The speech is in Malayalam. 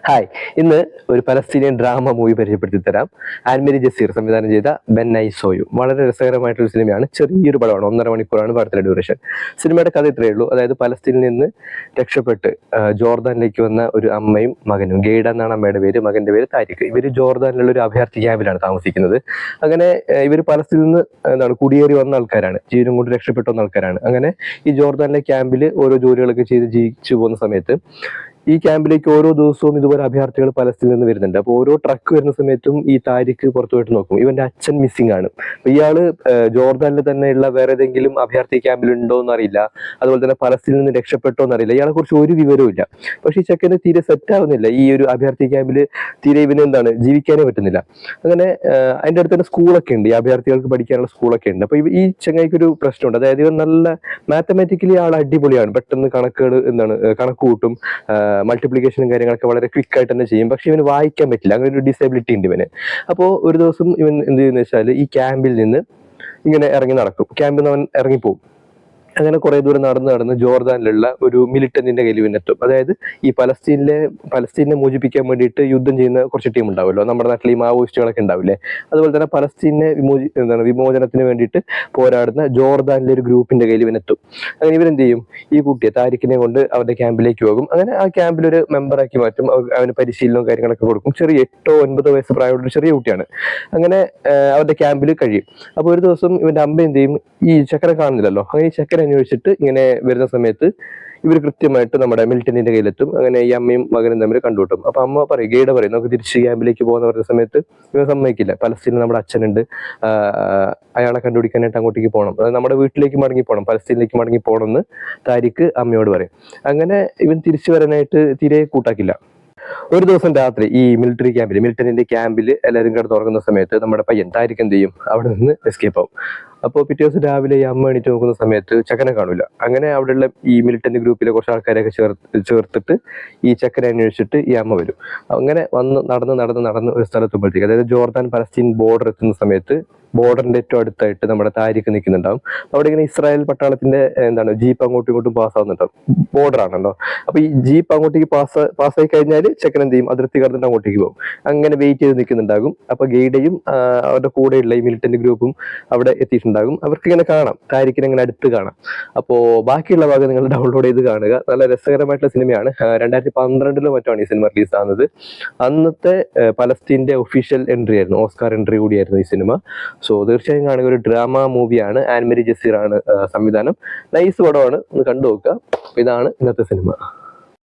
ഹായ്, ഇന്ന് ഒരു പലസ്തീനിയൻ ഡ്രാമ മൂവി പരിചയപ്പെടുത്തി തരാം. ആൻമരി ജസീർ സംവിധാനം ചെയ്ത ബെൻ ഐ സോയു. വളരെ രസകരമായിട്ടൊരു സിനിമയാണ്. ചെറിയൊരു പടമാണ്, 1.5 മണിക്കൂറാണ് പടത്തിന്റെ ഡ്യൂറേഷൻ. സിനിമയുടെ കഥ ഇത്രയേ ഉള്ളൂ. അതായത് പലസ്തീനിൽ നിന്ന് രക്ഷപ്പെട്ട് ജോർദാനിലേക്ക് വന്ന ഒരു അമ്മയും മകനും. ഗെയ്ഡ എന്നാണ് അമ്മയുടെ പേര്, മകന്റെ പേര് താരിഖ്. ഇവർ ജോർദാനിലുള്ള ഒരു അഭയാർത്ഥി ക്യാമ്പിലാണ് താമസിക്കുന്നത്. അങ്ങനെ ഇവർ പലസ്തീനിൽ നിന്ന് കുടിയേറി വന്ന ആൾക്കാരാണ്, ജീവനും കൊണ്ട് രക്ഷപ്പെട്ടു വന്ന ആൾക്കാരാണ്. അങ്ങനെ ഈ ജോർദാനിലെ ക്യാമ്പിൽ ഓരോ ജോലികളൊക്കെ ചെയ്ത് ജീവിച്ചു പോകുന്ന സമയത്ത് ഈ ക്യാമ്പിലേക്ക് ഓരോ ദിവസവും ഇതുപോലെ അഭയാർത്ഥികൾ പലസ്തീനിൽ നിന്ന് വരുന്നുണ്ട്. അപ്പോൾ ഓരോ ട്രക്ക് വരുന്ന സമയത്തും ഈ താരിഖ് പുറത്തു പോയിട്ട് നോക്കും. ഇവന്റെ അച്ഛൻ മിസ്സിംഗ് ആണ്. അപ്പൊ ഇയാള് ജോർദാനിൽ തന്നെയുള്ള വേറെ ഏതെങ്കിലും അഭയാർത്ഥി ക്യാമ്പിൽ ഉണ്ടോ എന്നറിയില്ല, അതുപോലെ തന്നെ പലസ്തീനിൽ നിന്ന് രക്ഷപ്പെട്ടോ എന്നറിയില്ല. ഇയാളെ കുറിച്ച് ഒരു വിവരവും ഇല്ല. പക്ഷെ ഈ ചെക്കന് തീരെ സെറ്റ് ആവുന്നില്ല. ഈ ഒരു അഭയാർത്ഥി ക്യാമ്പിൽ തീരെ ഇവന് ജീവിക്കാനേ പറ്റുന്നില്ല. അങ്ങനെ അതിന്റെ അടുത്ത് തന്നെ സ്കൂളൊക്കെ ഉണ്ട്, ഈ അഭയാർത്ഥികൾക്ക് പഠിക്കാനുള്ള സ്കൂളൊക്കെ ഉണ്ട്. അപ്പൊ ഈ ചെങ്ങായിക്ക് ഒരു പ്രശ്നമുണ്ട്. അതായത് ഇവൻ നല്ല മാത്തമാറ്റിക്കലി ആൾ അടിപൊളിയാണ്, പെട്ടെന്ന് കണക്കുകൾ കണക്ക് കൂട്ടും, മൾട്ടിപ്ലിക്കേഷനും കാര്യങ്ങളൊക്കെ വളരെ ക്വിക്ക് ആയിട്ട് തന്നെ ചെയ്യും. പക്ഷെ ഇവന് വായിക്കാൻ പറ്റില്ല, അങ്ങനെ ഒരു ഡിസേബിലിറ്റി ഉണ്ട് ഇവന്. അപ്പോൾ ഒരു ദിവസം ഇവൻ എന്ത് ചെയ്യുന്ന വെച്ചാൽ ഈ ക്യാമ്പിൽ നിന്ന് ഇങ്ങനെ ഇറങ്ങി നടക്കും. ക്യാമ്പിൽ നിന്ന് അവൻ ഇറങ്ങിപ്പോവും. അങ്ങനെ കുറെ ദൂരം നടന്ന് ജോർദാനിലുള്ള ഒരു മിലിറ്റന്റിന്റെ കയ്യിൽ ഇവനെത്തും. അതായത് ഈ പലസ്തീനെ മോചിപ്പിക്കാൻ വേണ്ടിയിട്ട് യുദ്ധം ചെയ്യുന്ന കുറച്ച് ടീം ഉണ്ടാവുമല്ലോ, നമ്മുടെ നാട്ടിൽ ഈ മാവോയിസ്റ്റുകളൊക്കെ ഉണ്ടാവില്ലേ. അതുപോലെ തന്നെ പലസ്തീനെ വിമോചനത്തിന് വേണ്ടിയിട്ട് പോരാടുന്ന ജോർദാനിലെ ഒരു ഗ്രൂപ്പിന്റെ കയ്യിൽ ഇവനെത്തും. അങ്ങനെ ഇവരെന്ത് ചെയ്യും, ഈ കുട്ടിയെ താരിഖിനെ കൊണ്ട് അവരുടെ ക്യാമ്പിലേക്ക് പോകും. അങ്ങനെ ആ ക്യാമ്പിൽ ഒരു മെമ്പറാക്കി മാറ്റും. അവന് പരിശീലനവും കാര്യങ്ങളൊക്കെ കൊടുക്കും. ചെറിയ 8-9 വയസ്സ് പ്രായമുള്ള ഒരു ചെറിയ കുട്ടിയാണ്. അങ്ങനെ അവരുടെ ക്യാമ്പിൽ കഴിയും. അപ്പോൾ ഒരു ദിവസം ഇവന്റെ അമ്മ എന്ത് ചെയ്യും, ഈ ചക്കരെ കാണുന്നില്ലല്ലോ, അങ്ങനെ ഈ ചക്കര അന്വേഷിച്ചിട്ട് ഇങ്ങനെ വരുന്ന സമയത്ത് ഇവർ കൃത്യമായിട്ട് നമ്മുടെ മിലിറ്റന്റിന്റെ കയ്യിലെത്തും. അങ്ങനെ ഈ അമ്മയും മകനും തമ്മിൽ കണ്ടുകിട്ടും. അപ്പൊ അമ്മ പറയും, ഗൈഡ പറയും, നമുക്ക് തിരിച്ച് ക്യാമ്പിലേക്ക് പോകുന്ന പറഞ്ഞ സമയത്ത് ഇവർ സമ്മതിക്കില്ല. പലസ്തീനിൽ നമ്മുടെ അച്ഛനുണ്ട്, അയാളെ കണ്ടുപിടിക്കാനായിട്ട് അങ്ങോട്ടേക്ക് പോകണം, അതായത് നമ്മുടെ വീട്ടിലേക്ക് മടങ്ങി പോകണം, പലസ്തീനിലേക്ക് മടങ്ങി പോകണം എന്ന് താരിഖ് അമ്മയോട് പറയും. അങ്ങനെ ഇവൻ തിരിച്ചു വരാനായിട്ട് തീരെ കൂട്ടാക്കില്ല. ഒരു ദിവസം രാത്രി ഈ മിലിറ്ററിന്റെ ക്യാമ്പിൽ എല്ലാവരും കിടന്ന് ഉറങ്ങുന്ന സമയത്ത് നമ്മുടെ പയ്യൻ താരിഖ് എന്ത് ചെയ്യും, അവിടെ നിന്ന് എസ്കേപ്പ് ആവും. അപ്പോൾ പിറ്റേ ദിവസം രാവിലെ ഈ അമ്മ എണീറ്റ് നോക്കുന്ന സമയത്ത് ചക്കനെ കാണില്ല. അങ്ങനെ അവിടെയുള്ള ഈ മിലിറ്റന്റ് ഗ്രൂപ്പിലെ കുറച്ച് ആൾക്കാരെയൊക്കെ ചേർത്തിട്ട് ഈ ചക്കനെ അന്വേഷിച്ചിട്ട് ഈ അമ്മ വരും. അങ്ങനെ നടന്ന് ഒരു സ്ഥലത്തുമ്പോഴത്തേക്ക്, അതായത് ജോർദാൻ പലസ്തീൻ ബോർഡർ എത്തുന്ന സമയത്ത് ബോർഡറിന്റെ ഏറ്റവും അടുത്തായിട്ട് നമ്മുടെ താരിഖ് നിൽക്കുന്നുണ്ടാവും. അവിടെ ഇങ്ങനെ ഇസ്രായേൽ പട്ടാളത്തിന്റെ ജീപ്പ് അങ്ങോട്ടും ഇങ്ങോട്ടും പാസ് ആവുന്നുണ്ടാവും. ബോർഡർ ആണല്ലോ. അപ്പൊ ഈ ജീപ്പ് അങ്ങോട്ടേക്ക് പാസ്സായി കഴിഞ്ഞാൽ ചെക്കൻ എന്ത് ചെയ്യും, അതിർത്തി കടന്നിട്ട് അങ്ങോട്ടേക്ക് പോകും. അങ്ങനെ വെയിറ്റ് ചെയ്ത് നിൽക്കുന്നുണ്ടാകും. അപ്പൊ ഗൈഡയും അവരുടെ കൂടെയുള്ള ഈ മിലിറ്റന്റ് ഗ്രൂപ്പും അവിടെ എത്തിയിട്ടുണ്ടാകും. അവർക്ക് ഇങ്ങനെ കാണാം, താരിഖിനെ ഇങ്ങനെ അടുത്ത് കാണാം. അപ്പോ ബാക്കിയുള്ള ഭാഗം നിങ്ങൾ ഡൗൺലോഡ് ചെയ്ത് കാണുക. നല്ല രസകരമായിട്ടുള്ള സിനിമയാണ്. 2012 മറ്റാണ് ഈ സിനിമ റിലീസ് ആകുന്നത്. അന്നത്തെ പലസ്തീന്റെ ഒഫീഷ്യൽ എൻട്രി ആയിരുന്നു, ഓസ്കാർ എൻട്രി കൂടിയായിരുന്നു ഈ സിനിമ. സോ തീർച്ചയായും കാണുക. ഒരു ഡ്രാമ മൂവിയാണ്. ആൻമരി ജസീർ ആണ് സംവിധാനം. നൈസ് പടമാണ്, ഒന്ന് കണ്ടു നോക്കുക. ഇതാണ് ഇന്നത്തെ സിനിമ.